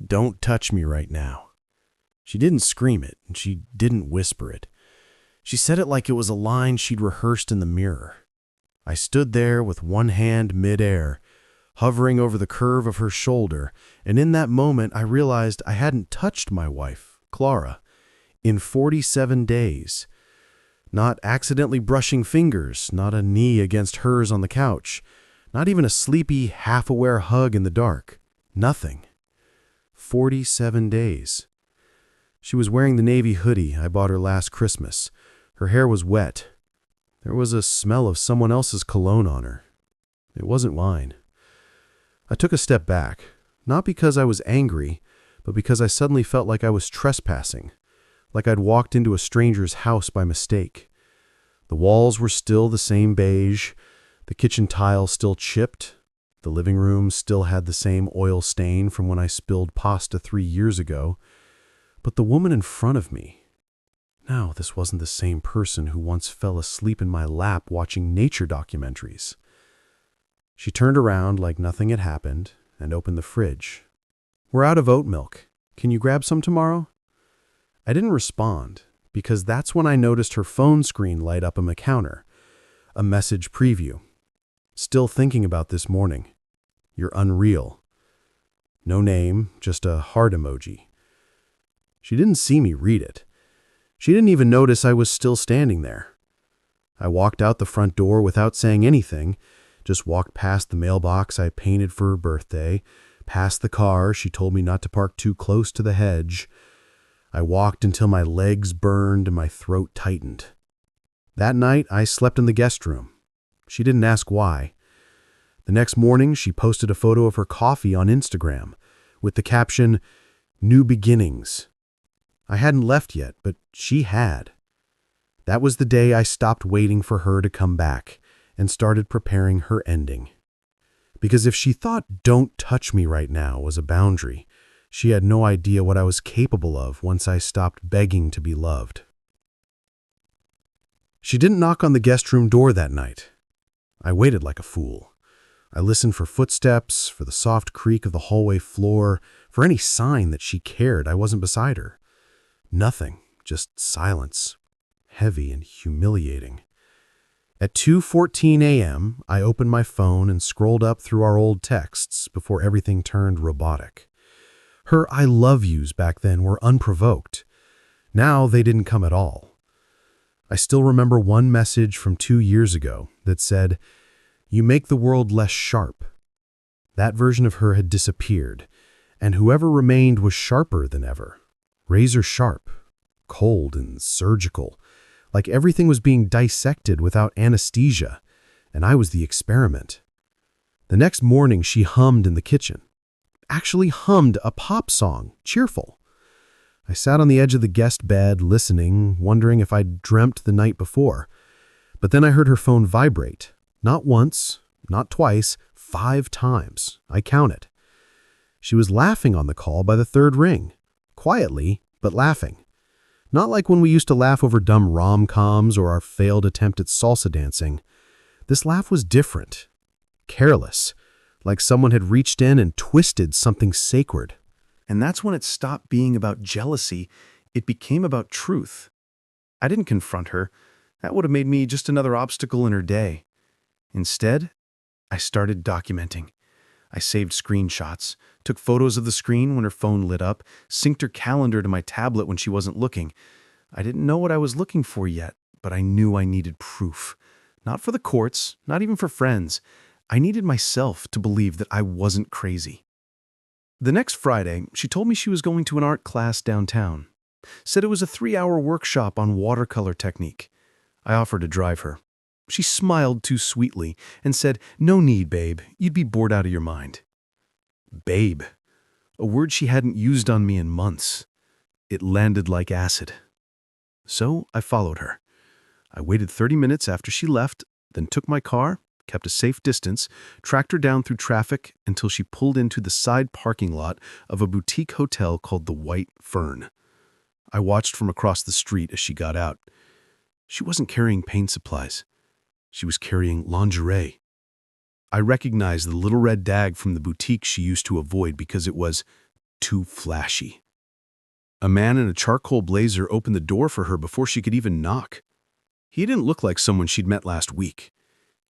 "Don't touch me right now." She didn't scream it, and she didn't whisper it. She said it like it was a line she'd rehearsed in the mirror. I stood there with one hand midair, hovering over the curve of her shoulder, and in that moment I realized I hadn't touched my wife, Clara, in 47 days. Not accidentally brushing fingers, not a knee against hers on the couch, not even a sleepy, half-aware hug in the dark. Nothing. 47 days. She was wearing the navy hoodie I bought her last Christmas. Her hair was wet. There was a smell of someone else's cologne on her. It wasn't mine. I took a step back, not because I was angry, but because I suddenly felt like I was trespassing, like I'd walked into a stranger's house by mistake. The walls were still the same beige, the kitchen tile still chipped, the living room still had the same oil stain from when I spilled pasta 3 years ago, but the woman in front of me, now this wasn't the same person who once fell asleep in my lap watching nature documentaries. She turned around like nothing had happened and opened the fridge. "We're out of oat milk. Can you grab some tomorrow?" I didn't respond, because that's when I noticed her phone screen light up on the counter. A message preview. "Still thinking about this morning. You're unreal." No name, just a heart emoji. She didn't see me read it. She didn't even notice I was still standing there. I walked out the front door without saying anything, just walked past the mailbox I painted for her birthday, past the car she told me not to park too close to the hedge. I walked until my legs burned and my throat tightened. That night, I slept in the guest room. She didn't ask why. The next morning, she posted a photo of her coffee on Instagram with the caption, "New beginnings." I hadn't left yet, but she had. That was the day I stopped waiting for her to come back and started preparing her ending. Because if she thought "don't touch me right now" was a boundary, she had no idea what I was capable of once I stopped begging to be loved. She didn't knock on the guest room door that night. I waited like a fool. I listened for footsteps, for the soft creak of the hallway floor, for any sign that she cared I wasn't beside her. Nothing, just silence, heavy and humiliating. At 2:14 a.m., I opened my phone and scrolled up through our old texts before everything turned robotic. Her "I love yous" back then were unprovoked. Now they didn't come at all. I still remember one message from 2 years ago that said, "You make the world less sharp." That version of her had disappeared, and whoever remained was sharper than ever. Razor sharp, cold and surgical, like everything was being dissected without anesthesia, and I was the experiment. The next morning she hummed in the kitchen. Actually hummed a pop song, cheerful. I sat on the edge of the guest bed, listening, wondering if I'd dreamt the night before. But then I heard her phone vibrate. Not once, not twice, 5 times. I counted. She was laughing on the call by the 3rd ring. Quietly, but laughing. Not like when we used to laugh over dumb rom-coms or our failed attempt at salsa dancing. This laugh was different. Careless. Like someone had reached in and twisted something sacred. And that's when it stopped being about jealousy. It became about truth. I didn't confront her. That would have made me just another obstacle in her day. Instead, I started documenting. I saved screenshots, took photos of the screen when her phone lit up, synced her calendar to my tablet when she wasn't looking. I didn't know what I was looking for yet, but I knew I needed proof. Not for the courts, not even for friends. I needed myself to believe that I wasn't crazy. The next Friday, she told me she was going to an art class downtown. Said it was a 3-hour workshop on watercolor technique. I offered to drive her. She smiled too sweetly and said, "No need, babe. You'd be bored out of your mind." Babe. A word she hadn't used on me in months. It landed like acid. So I followed her. I waited 30 minutes after she left, then took my car, kept a safe distance, tracked her down through traffic until she pulled into the side parking lot of a boutique hotel called the White Fern. I watched from across the street as she got out. She wasn't carrying paint supplies. She was carrying lingerie. I recognized the little red dag from the boutique she used to avoid because it was too flashy. A man in a charcoal blazer opened the door for her before she could even knock. He didn't look like someone she'd met last week.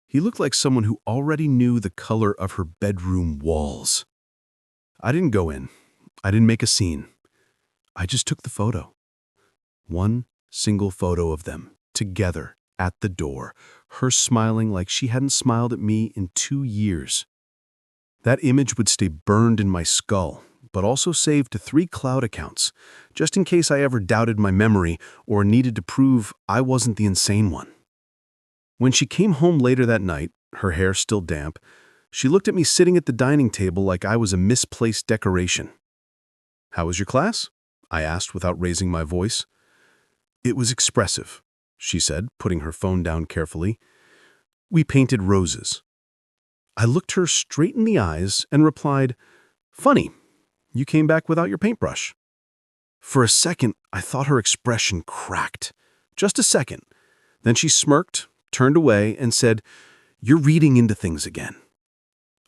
He looked like someone who already knew the color of her bedroom walls. I didn't go in. I didn't make a scene. I just took the photo. One single photo of them, together, at the door, her smiling like she hadn't smiled at me in 2 years. That image would stay burned in my skull, but also saved to 3 cloud accounts, just in case I ever doubted my memory or needed to prove I wasn't the insane one. When she came home later that night, her hair still damp, she looked at me sitting at the dining table like I was a misplaced decoration. "How was your class?" I asked without raising my voice. "It was expressive," she said, putting her phone down carefully. "We painted roses." I looked her straight in the eyes and replied, "Funny, you came back without your paintbrush." For a second, I thought her expression cracked. Just a second. Then she smirked, turned away, and said, "You're reading into things again."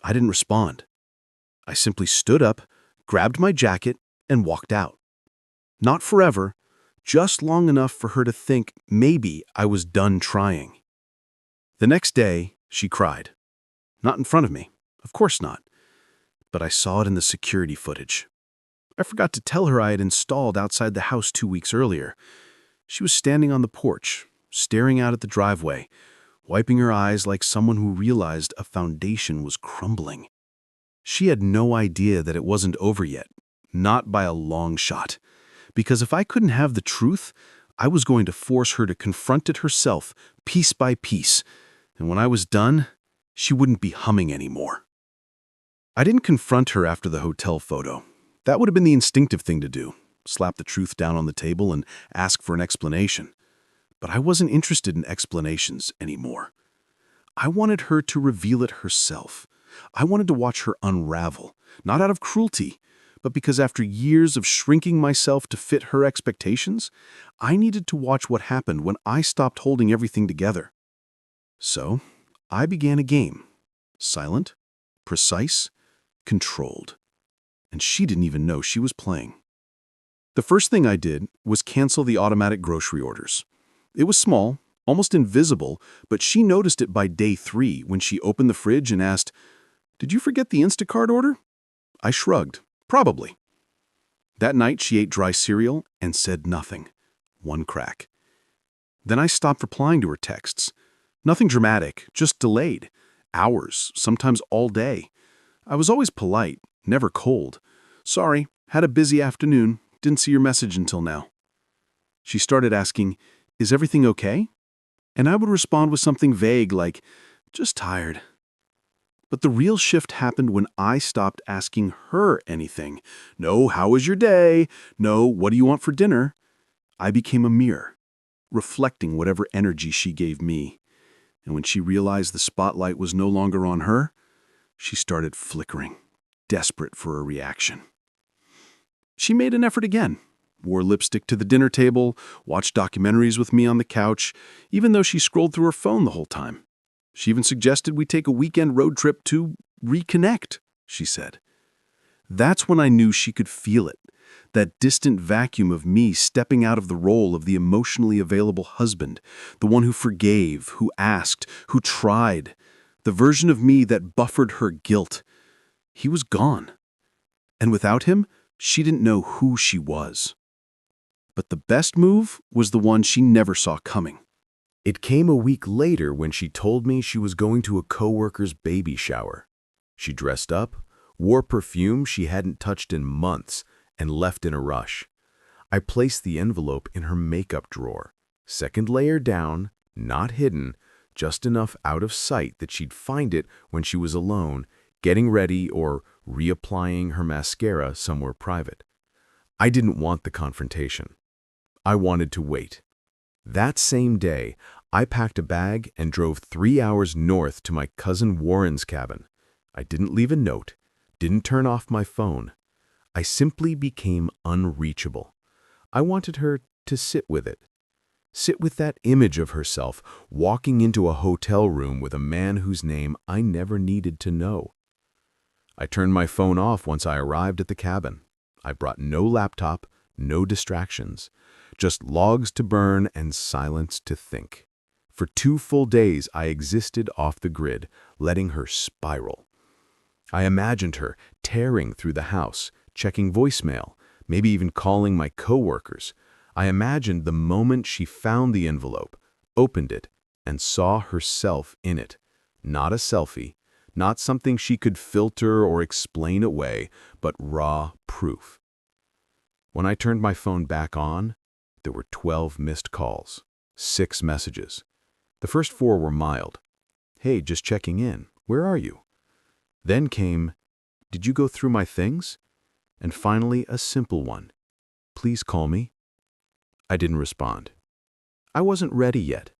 I didn't respond. I simply stood up, grabbed my jacket, and walked out. Not forever, just long enough for her to think maybe I was done trying. The next day, she cried. Not in front of me, of course not. But I saw it in the security footage. I forgot to tell her I had installed outside the house 2 weeks earlier. She was standing on the porch, staring out at the driveway, wiping her eyes like someone who realized a foundation was crumbling. She had no idea that it wasn't over yet, not by a long shot. Because if I couldn't have the truth, I was going to force her to confront it herself, piece by piece. And when I was done, she wouldn't be humming anymore. I didn't confront her after the hotel photo. That would have been the instinctive thing to do, slap the truth down on the table and ask for an explanation. But I wasn't interested in explanations anymore. I wanted her to reveal it herself. I wanted to watch her unravel, not out of cruelty, but because after years of shrinking myself to fit her expectations, I needed to watch what happened when I stopped holding everything together. So, I began a game. Silent, precise, controlled. And she didn't even know she was playing. The first thing I did was cancel the automatic grocery orders. It was small, almost invisible, but she noticed it by day 3 when she opened the fridge and asked, "Did you forget the Instacart order?" I shrugged. Probably. That night she ate dry cereal and said nothing. One crack. Then I stopped replying to her texts. Nothing dramatic, just delayed. Hours, sometimes all day. I was always polite, never cold. "Sorry, had a busy afternoon, didn't see your message until now." She started asking, "Is everything okay?" And I would respond with something vague like, "Just tired." But the real shift happened when I stopped asking her anything. No, "How was your day?" No, "What do you want for dinner?" I became a mirror, reflecting whatever energy she gave me. And when she realized the spotlight was no longer on her, she started flickering, desperate for a reaction. She made an effort again, wore lipstick to the dinner table, watched documentaries with me on the couch, even though she scrolled through her phone the whole time. She even suggested we take a weekend road trip to reconnect, she said. That's when I knew she could feel it, that distant vacuum of me stepping out of the role of the emotionally available husband, the one who forgave, who asked, who tried, the version of me that buffered her guilt. He was gone. And without him, she didn't know who she was. But the best move was the one she never saw coming. It came a week later when she told me she was going to a coworker's baby shower. She dressed up, wore perfume she hadn't touched in months, and left in a rush. I placed the envelope in her makeup drawer, second layer down, not hidden, just enough out of sight that she'd find it when she was alone, getting ready or reapplying her mascara somewhere private. I didn't want the confrontation. I wanted to wait. That same day, I packed a bag and drove 3 hours north to my cousin Warren's cabin. I didn't leave a note, didn't turn off my phone. I simply became unreachable. I wanted her to sit with it. Sit with that image of herself walking into a hotel room with a man whose name I never needed to know. I turned my phone off once I arrived at the cabin. I brought no laptop, no distractions, just logs to burn and silence to think. For 2 full days, I existed off the grid, letting her spiral. I imagined her tearing through the house, checking voicemail, maybe even calling my coworkers. I imagined the moment she found the envelope, opened it, and saw herself in it. Not a selfie, not something she could filter or explain away, but raw proof. When I turned my phone back on, there were 12 missed calls, 6 messages. The first 4 were mild. Hey, just checking in. Where are you? Then came, did you go through my things? And finally, a simple one. Please call me. I didn't respond. I wasn't ready yet.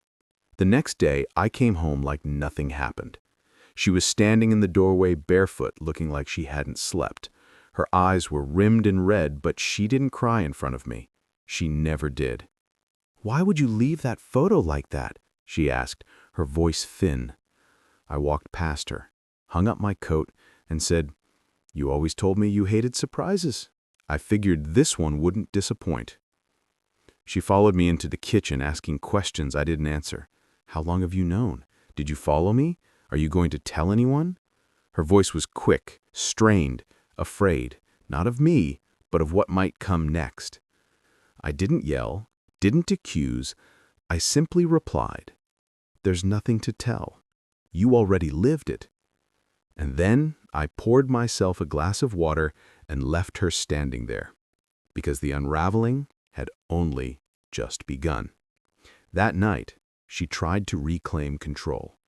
The next day, I came home like nothing happened. She was standing in the doorway barefoot, looking like she hadn't slept. Her eyes were rimmed in red, but she didn't cry in front of me. She never did. Why would you leave that photo like that? She asked, her voice thin. I walked past her, hung up my coat, and said, You always told me you hated surprises. I figured this one wouldn't disappoint. She followed me into the kitchen, asking questions I didn't answer. How long have you known? Did you follow me? Are you going to tell anyone? Her voice was quick, strained, afraid, not of me, but of what might come next. I didn't yell, didn't accuse. I simply replied, There's nothing to tell. You already lived it. And then I poured myself a glass of water and left her standing there, because the unraveling had only just begun. That night, she tried to reclaim control.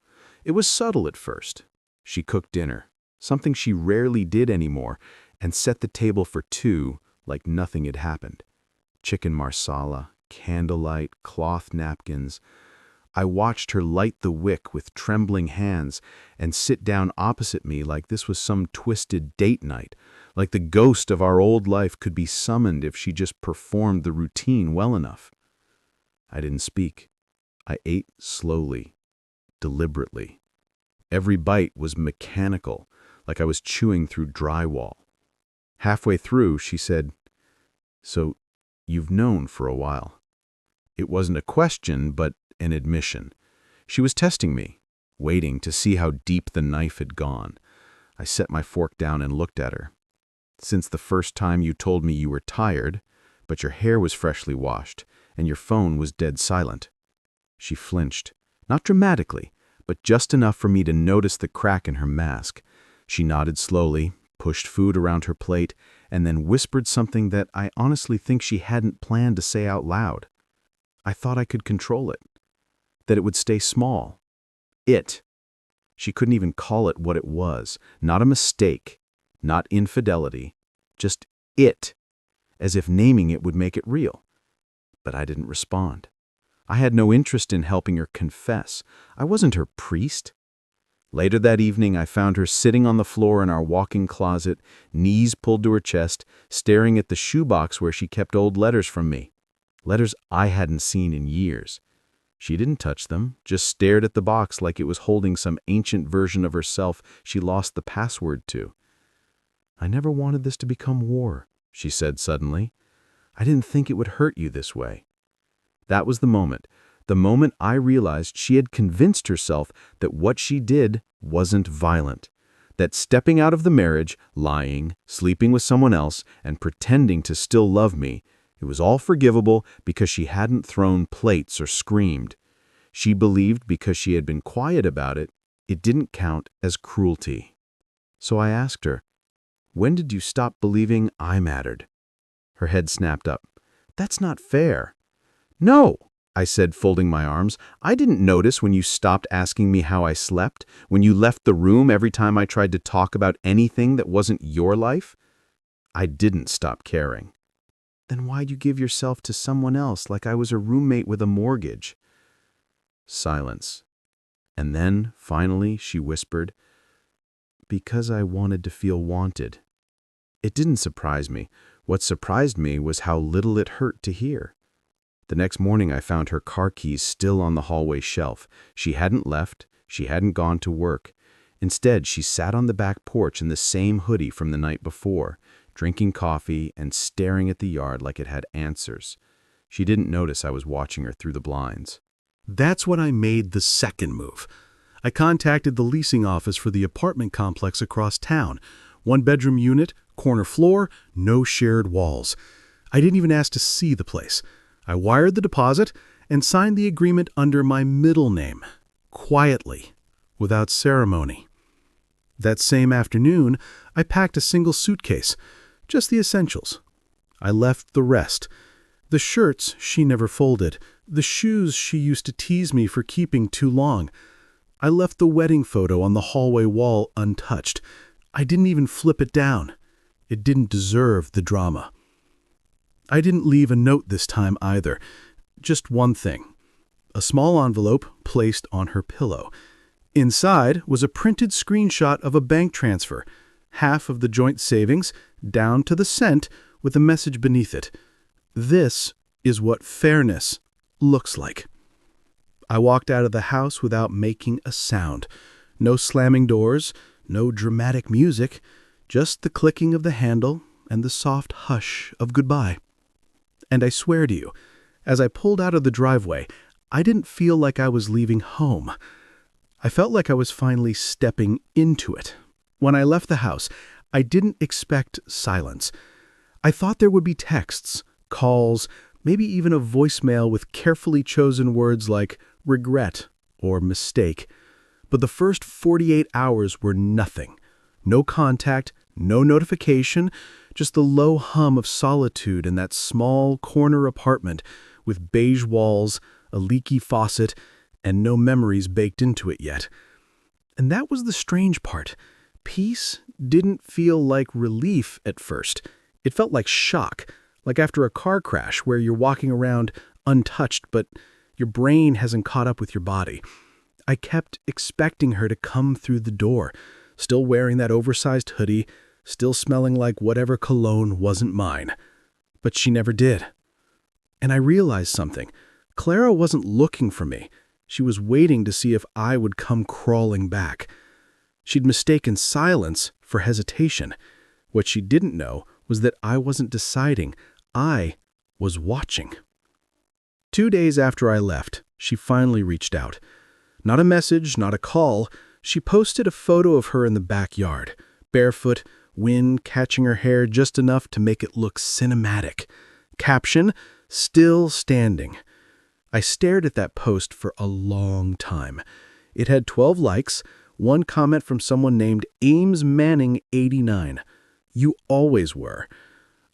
It was subtle at first. She cooked dinner, something she rarely did anymore, and set the table for 2 like nothing had happened. Chicken marsala, candlelight, cloth napkins. I watched her light the wick with trembling hands and sit down opposite me like this was some twisted date night, like the ghost of our old life could be summoned if she just performed the routine well enough. I didn't speak. I ate slowly, deliberately. Every bite was mechanical, like I was chewing through drywall. Halfway through, she said, So, you've known for a while. It wasn't a question, but an admission. She was testing me, waiting to see how deep the knife had gone. I set my fork down and looked at her. Since the first time you told me you were tired, but your hair was freshly washed, and your phone was dead silent. She flinched, not dramatically, but just enough for me to notice the crack in her mask. She nodded slowly, pushed food around her plate, and then whispered something that I honestly think she hadn't planned to say out loud. I thought I could control it, that it would stay small. She couldn't even call it what it was, not a mistake, not infidelity, just it, as if naming it would make it real. But I didn't respond. I had no interest in helping her confess. I wasn't her priest. Later that evening, I found her sitting on the floor in our walk-in closet, knees pulled to her chest, staring at the shoebox where she kept old letters from me. Letters I hadn't seen in years. She didn't touch them, just stared at the box like it was holding some ancient version of herself she lost the password to. I never wanted this to become war, she said suddenly. I didn't think it would hurt you this way. That was the moment I realized she had convinced herself that what she did wasn't violent, that stepping out of the marriage, lying, sleeping with someone else, and pretending to still love me, it was all forgivable because she hadn't thrown plates or screamed. She believed because she had been quiet about it, it didn't count as cruelty. So I asked her, When did you stop believing I mattered? Her head snapped up. That's not fair. No, I said, folding my arms. I didn't notice when you stopped asking me how I slept, when you left the room every time I tried to talk about anything that wasn't your life. I didn't stop caring. Then why'd you give yourself to someone else like I was a roommate with a mortgage? Silence. And then, finally, she whispered, Because I wanted to feel wanted. It didn't surprise me. What surprised me was how little it hurt to hear. The next morning, I found her car keys still on the hallway shelf. She hadn't left. She hadn't gone to work. Instead, she sat on the back porch in the same hoodie from the night before, drinking coffee and staring at the yard like it had answers. She didn't notice I was watching her through the blinds. That's when I made the second move. I contacted the leasing office for the apartment complex across town. 1-bedroom unit, corner floor, no shared walls. I didn't even ask to see the place. I wired the deposit and signed the agreement under my middle name, quietly, without ceremony. That same afternoon, I packed a single suitcase, just the essentials. I left the rest. The shirts she never folded, the shoes she used to tease me for keeping too long. I left the wedding photo on the hallway wall untouched. I didn't even flip it down. It didn't deserve the drama. I didn't leave a note this time either. Just one thing. A small envelope placed on her pillow. Inside was a printed screenshot of a bank transfer, half of the joint savings, down to the cent, with a message beneath it. This is what fairness looks like. I walked out of the house without making a sound. No slamming doors, no dramatic music, just the clicking of the handle and the soft hush of goodbye. And I swear to you, as I pulled out of the driveway, I didn't feel like I was leaving home. I felt like I was finally stepping into it. When I left the house, I didn't expect silence. I thought there would be texts, calls, maybe even a voicemail with carefully chosen words like regret or mistake. But the first 48 hours were nothing. No contact, no notification, just the low hum of solitude in that small corner apartment with beige walls, a leaky faucet, and no memories baked into it yet. And that was the strange part. Peace didn't feel like relief at first. It felt like shock, like after a car crash where you're walking around untouched, but your brain hasn't caught up with your body. I kept expecting her to come through the door, still wearing that oversized hoodie, still smelling like whatever cologne wasn't mine. But she never did. And I realized something. Clara wasn't looking for me. She was waiting to see if I would come crawling back. She'd mistaken silence for hesitation. What she didn't know was that I wasn't deciding. I was watching. 2 days after I left, she finally reached out. Not a message, not a call. She posted a photo of her in the backyard, barefoot, wind catching her hair just enough to make it look cinematic. Caption, still standing. I stared at that post for a long time. It had 12 likes, one comment from someone named Ames Manning 89. You always were.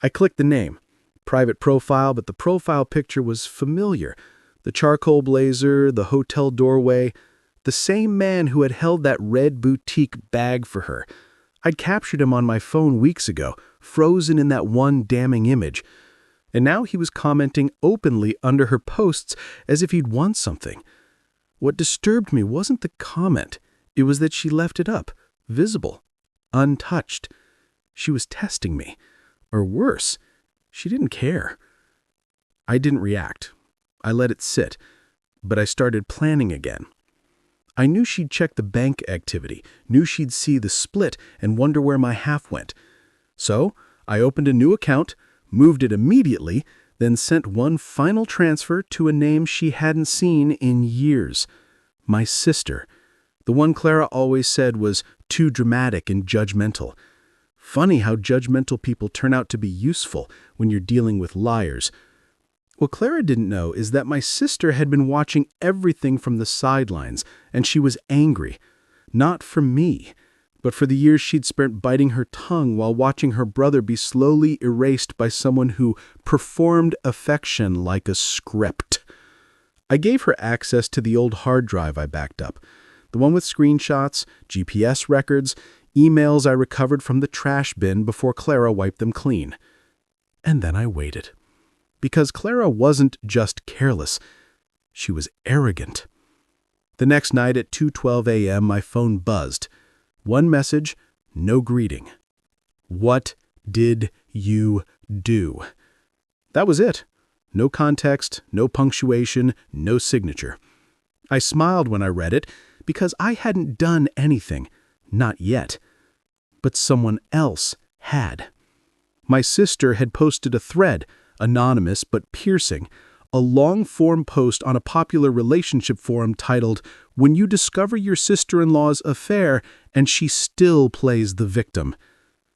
I clicked the name. Private profile, but the profile picture was familiar. The charcoal blazer, the hotel doorway, the same man who had held that red boutique bag for her. I'd captured him on my phone weeks ago, frozen in that one damning image. And now he was commenting openly under her posts as if he'd won something. What disturbed me wasn't the comment. It was that she left it up, visible, untouched. She was testing me. Or worse, she didn't care. I didn't react. I let it sit. But I started planning again. I knew she'd check the bank activity, knew she'd see the split and wonder where my half went. So I opened a new account, moved it immediately, then sent one final transfer to a name she hadn't seen in years. My sister. The one Clara always said was too dramatic and judgmental. Funny how judgmental people turn out to be useful when you're dealing with liars. What Clara didn't know is that my sister had been watching everything from the sidelines, and she was angry. Not for me, but for the years she'd spent biting her tongue while watching her brother be slowly erased by someone who performed affection like a script. I gave her access to the old hard drive I backed up, the one with screenshots, GPS records, emails I recovered from the trash bin before Clara wiped them clean. And then I waited. Because Clara wasn't just careless, she was arrogant. The next night at 2:12 a.m., my phone buzzed. One message, no greeting. What did you do? That was it. No context, no punctuation, no signature. I smiled when I read it because I hadn't done anything, not yet. But someone else had. My sister had posted a thread, anonymous but piercing, a long-form post on a popular relationship forum titled, "When You Discover Your Sister-in-Law's Affair and She Still Plays the Victim."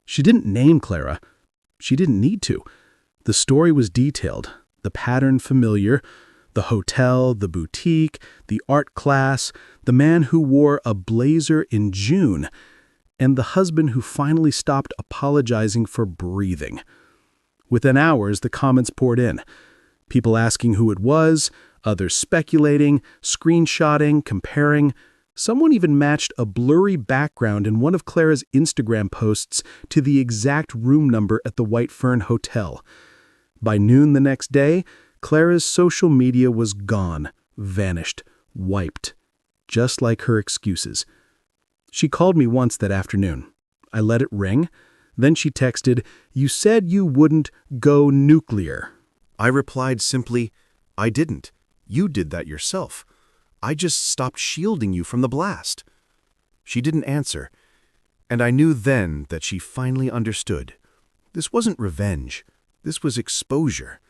She didn't name Clara. She didn't need to. The story was detailed, the pattern familiar, the hotel, the boutique, the art class, the man who wore a blazer in June, and the husband who finally stopped apologizing for breathing. Within hours, the comments poured in. People asking who it was, others speculating, screenshotting, comparing. Someone even matched a blurry background in one of Clara's Instagram posts to the exact room number at the White Fern Hotel. By noon the next day, Clara's social media was gone, vanished, wiped, just like her excuses. She called me once that afternoon. I let it ring. Then she texted, "You said you wouldn't go nuclear." I replied simply, "I didn't. You did that yourself. I just stopped shielding you from the blast." She didn't answer, and I knew then that she finally understood. This wasn't revenge. This was exposure.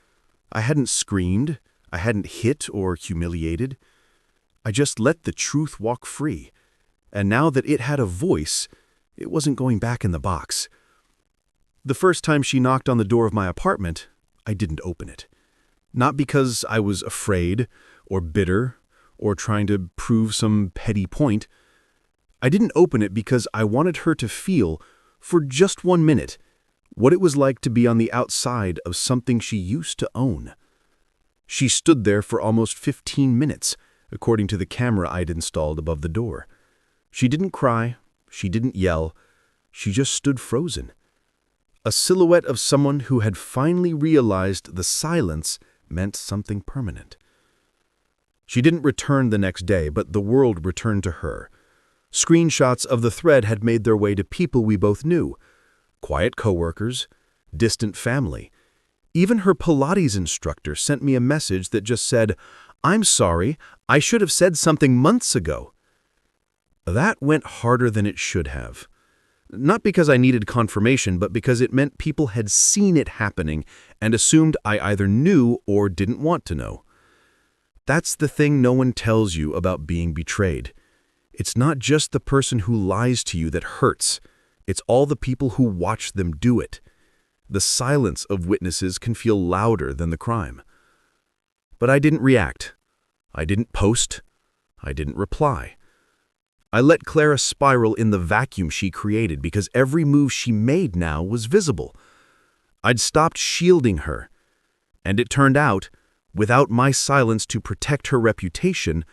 I hadn't screamed. I hadn't hit or humiliated. I just let the truth walk free. And now that it had a voice, it wasn't going back in the box. The first time she knocked on the door of my apartment, I didn't open it. Not because I was afraid or bitter or trying to prove some petty point. I didn't open it because I wanted her to feel, for just 1 minute, what it was like to be on the outside of something she used to own. She stood there for almost 15 minutes, according to the camera I'd installed above the door. She didn't cry, she didn't yell, she just stood frozen. A silhouette of someone who had finally realized the silence meant something permanent. She didn't return the next day, but the world returned to her. Screenshots of the thread had made their way to people we both knew. Quiet coworkers, distant family. Even her Pilates instructor sent me a message that just said, "I'm sorry, I should have said something months ago." That went harder than it should have. Not because I needed confirmation, but because it meant people had seen it happening and assumed I either knew or didn't want to know. That's the thing no one tells you about being betrayed. It's not just the person who lies to you that hurts. It's all the people who watch them do it. The silence of witnesses can feel louder than the crime. But I didn't react. I didn't post. I didn't reply. I let Clara spiral in the vacuum she created because every move she made now was visible. I'd stopped shielding her. And it turned out, without my silence to protect her reputation,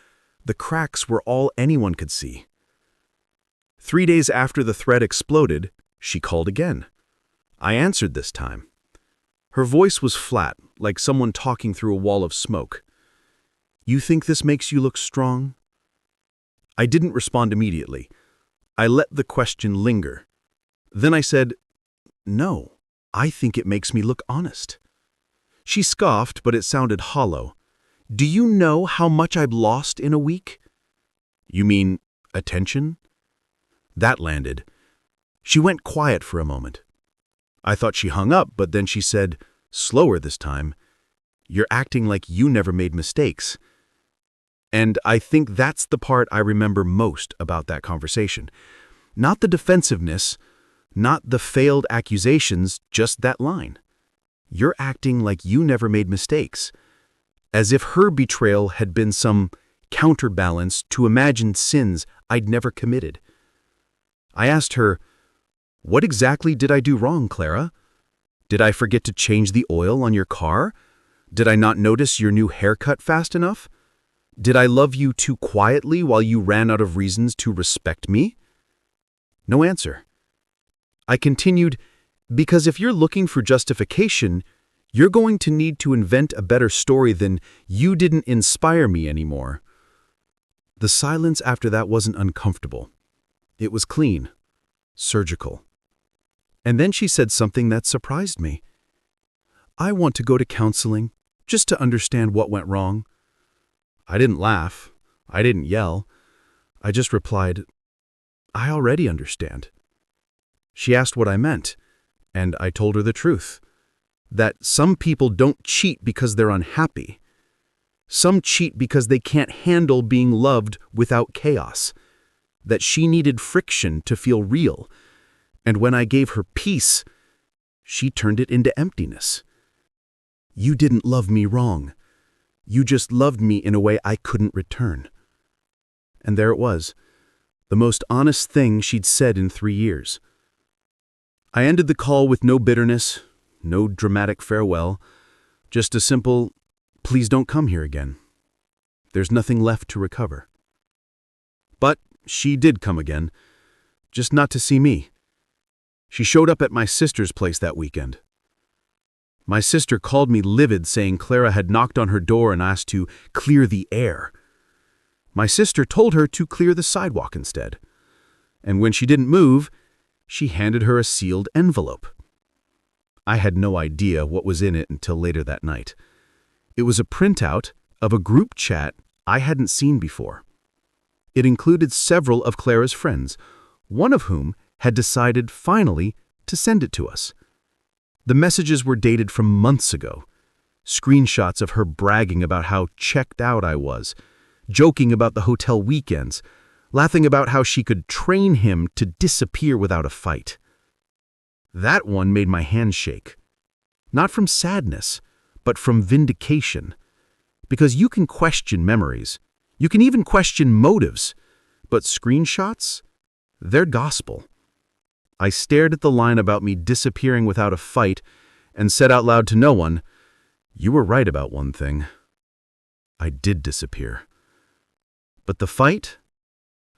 the cracks were all anyone could see. 3 days after the thread exploded, she called again. I answered this time. Her voice was flat, like someone talking through a wall of smoke. "You think this makes you look strong?" I didn't respond immediately. I let the question linger. Then I said, "No, I think it makes me look honest." She scoffed, but it sounded hollow. "Do you know how much I've lost in a week?" "You mean attention?" That landed. She went quiet for a moment. I thought she hung up, but then she said, slower this time, "You're acting like you never made mistakes." And I think that's the part I remember most about that conversation. Not the defensiveness, not the failed accusations, just that line. "You're acting like you never made mistakes." As if her betrayal had been some counterbalance to imagined sins I'd never committed. I asked her, "What exactly did I do wrong, Clara? Did I forget to change the oil on your car? Did I not notice your new haircut fast enough? Did I love you too quietly while you ran out of reasons to respect me?" No answer. I continued, "Because if you're looking for justification, you're going to need to invent a better story than 'you didn't inspire me' anymore." The silence after that wasn't uncomfortable. It was clean, surgical. And then she said something that surprised me. "I want to go to counseling, just to understand what went wrong." I didn't laugh. I didn't yell. I just replied, "I already understand." She asked what I meant, And I told her the truth. That some people don't cheat because they're unhappy. Some cheat because they can't handle being loved without chaos. That she needed friction to feel real. And when I gave her peace, she turned it into emptiness. You didn't love me wrong. You just loved me in a way I couldn't return. And there it was, the most honest thing she'd said in 3 years. I ended the call with no bitterness, no dramatic farewell, just a simple, please don't come here again. There's nothing left to recover. But she did come again, just not to see me. She showed up at my sister's place that weekend. My sister called me livid, saying Clara had knocked on her door and asked to clear the air. My sister told her to clear the sidewalk instead. And when she didn't move, she handed her a sealed envelope. I had no idea what was in it until later that night. It was a printout of a group chat I hadn't seen before. It included several of Clara's friends, one of whom had decided finally to send it to us. The messages were dated from months ago, screenshots of her bragging about how checked out I was, joking about the hotel weekends, laughing about how she could train him to disappear without a fight. That one made my hands shake, not from sadness, but from vindication. Because you can question memories, you can even question motives, but screenshots, they're gospel. I stared at the line about me disappearing without a fight and said out loud to no one, "You were right about one thing. I did disappear." But the fight?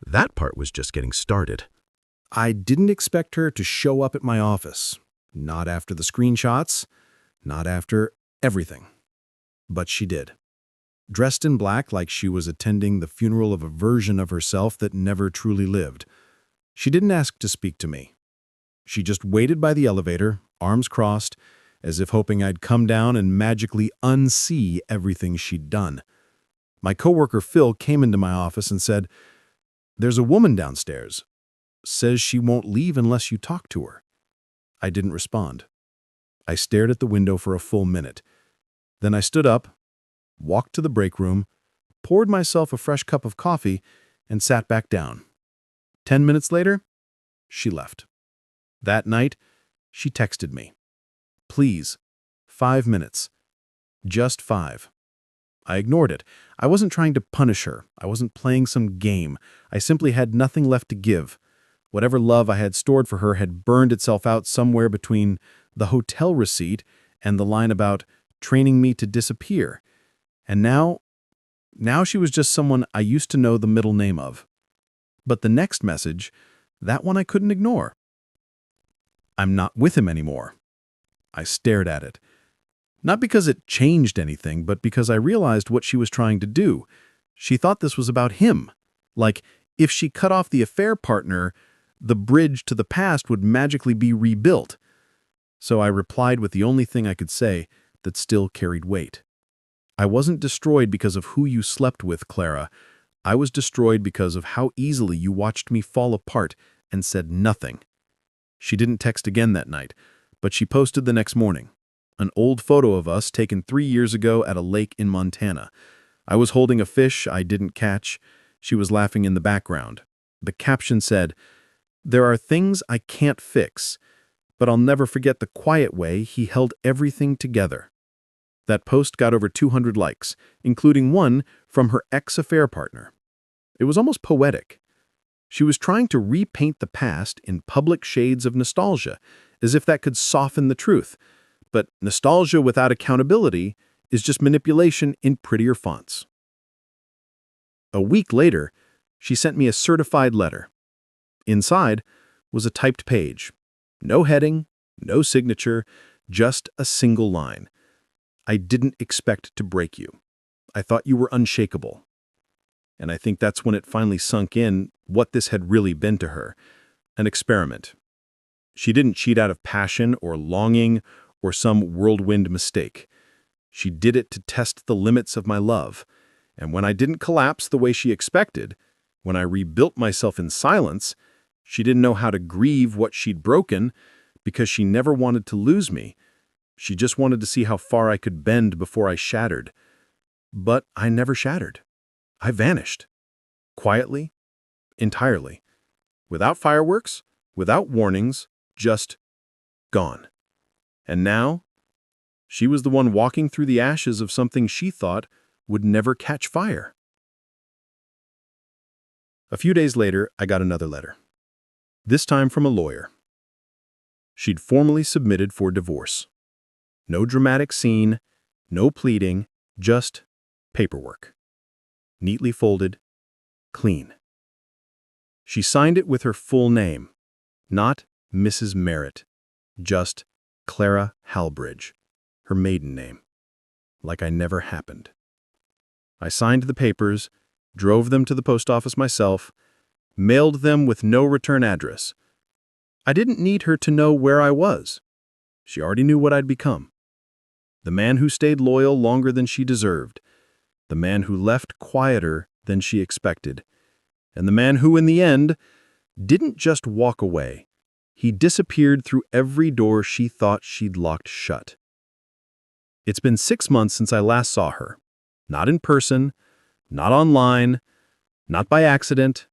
That part was just getting started. I didn't expect her to show up at my office. Not after the screenshots, not after everything. But she did. Dressed in black like she was attending the funeral of a version of herself that never truly lived. She didn't ask to speak to me. She just waited by the elevator, arms crossed, as if hoping I'd come down and magically unsee everything she'd done. My coworker Phil came into my office and said, "There's a woman downstairs. Says she won't leave unless you talk to her." I didn't respond. I stared at the window for a full minute. Then I stood up, walked to the break room, poured myself a fresh cup of coffee, and sat back down. 10 minutes later, she left. That night, she texted me. "Please, 5 minutes. Just 5. I ignored it. I wasn't trying to punish her. I wasn't playing some game. I simply had nothing left to give. Whatever love I had stored for her had burned itself out somewhere between the hotel receipt and the line about training me to disappear. And now she was just someone I used to know the middle name of. But the next message, that one I couldn't ignore. "I'm not with him anymore." I stared at it. Not because it changed anything, but because I realized what she was trying to do. She thought this was about him. Like, if she cut off the affair partner, the bridge to the past would magically be rebuilt. So I replied with the only thing I could say that still carried weight. "I wasn't destroyed because of who you slept with, Clara. I was destroyed because of how easily you watched me fall apart and said nothing." She didn't text again that night, but she posted the next morning. An old photo of us taken 3 years ago at a lake in Montana. I was holding a fish I didn't catch. She was laughing in the background. The caption said, "There are things I can't fix, but I'll never forget the quiet way he held everything together." That post got over 200 likes, including one from her ex-affair partner. It was almost poetic. She was trying to repaint the past in public shades of nostalgia, as if that could soften the truth. But nostalgia without accountability is just manipulation in prettier fonts. A week later, she sent me a certified letter. Inside was a typed page. No heading, no signature, just a single line. "I didn't expect to break you. I thought you were unshakable." And I think that's when it finally sunk in what this had really been to her. An experiment. She didn't cheat out of passion or longing or some whirlwind mistake. She did it to test the limits of my love. And when I didn't collapse the way she expected, when I rebuilt myself in silence, she didn't know how to grieve what she'd broken because she never wanted to lose me. She just wanted to see how far I could bend before I shattered. But I never shattered. I vanished. Quietly, entirely. Without fireworks, without warnings, just gone. And now, she was the one walking through the ashes of something she thought would never catch fire. A few days later, I got another letter. This time from a lawyer. She'd formally submitted for divorce. No dramatic scene, no pleading, just paperwork. Neatly folded, clean. She signed it with her full name, not Mrs. Merritt, just Clara Halbridge, her maiden name, like I never happened. I signed the papers, drove them to the post office myself, mailed them with no return address. I didn't need her to know where I was. She already knew what I'd become. The man who stayed loyal longer than she deserved, the man who left quieter than she expected, and the man who, in the end, didn't just walk away. He disappeared through every door she thought she'd locked shut. It's been 6 months since I last saw her. Not in person, not online, not by accident,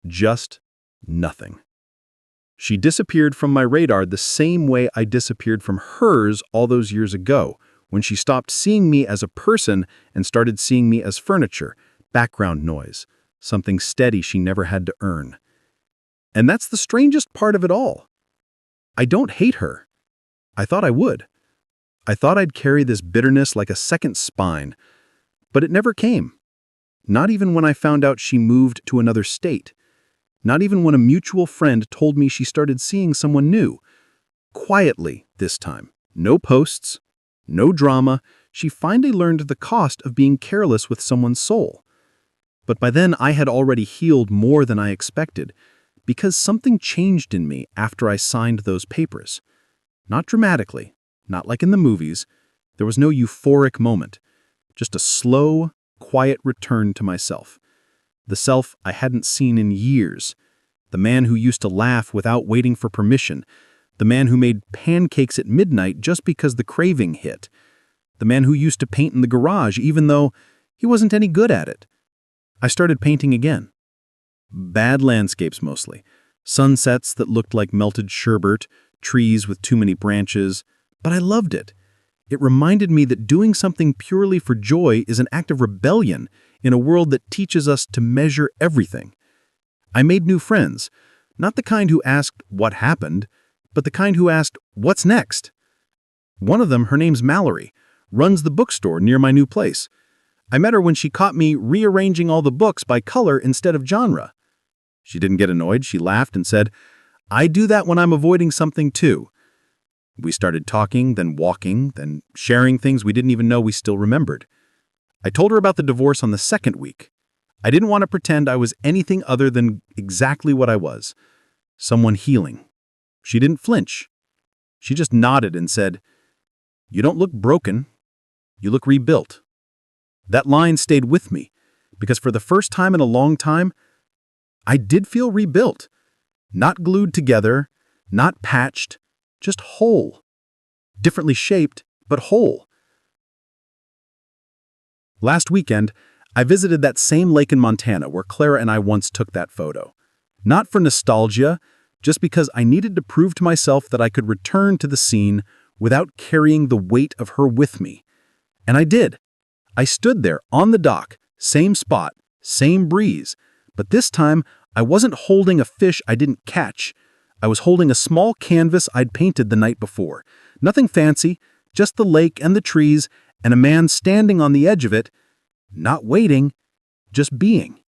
just nothing. She disappeared from my radar the same way I disappeared from hers all those years ago, when she stopped seeing me as a person and started seeing me as furniture, background noise, something steady she never had to earn. And that's the strangest part of it all. I don't hate her. I thought I would. I thought I'd carry this bitterness like a second spine, but it never came. Not even when I found out she moved to another state. Not even when a mutual friend told me she started seeing someone new. Quietly this time. No posts, no drama. She finally learned the cost of being careless with someone's soul. But by then I had already healed more than I expected, because something changed in me after I signed those papers. Not dramatically, not like in the movies. There was no euphoric moment. Just a slow, quiet return to myself. The self I hadn't seen in years. The man who used to laugh without waiting for permission. The man who made pancakes at midnight just because the craving hit. The man who used to paint in the garage even though he wasn't any good at it. I started painting again. Bad landscapes mostly. Sunsets that looked like melted sherbet, trees with too many branches. But I loved it. It reminded me that doing something purely for joy is an act of rebellion in a world that teaches us to measure everything. I made new friends, not the kind who asked what happened, but the kind who asked what's next. One of them, her name's Mallory, runs the bookstore near my new place. I met her when she caught me rearranging all the books by color instead of genre. She didn't get annoyed. She laughed and said, "I do that when I'm avoiding something too." We started talking, then walking, then sharing things we didn't even know we still remembered. I told her about the divorce on the second week. I didn't want to pretend I was anything other than exactly what I was, someone healing. She didn't flinch. She just nodded and said, "You don't look broken. You look rebuilt." That line stayed with me, because for the first time in a long time, I did feel rebuilt. Not glued together, not patched, just whole. Differently shaped, but whole. Last weekend, I visited that same lake in Montana where Clara and I once took that photo. Not for nostalgia, just because I needed to prove to myself that I could return to the scene without carrying the weight of her with me. And I did. I stood there on the dock, same spot, same breeze, but this time I wasn't holding a fish I didn't catch. I was holding a small canvas I'd painted the night before. Nothing fancy, just the lake and the trees and a man standing on the edge of it, not waiting, just being.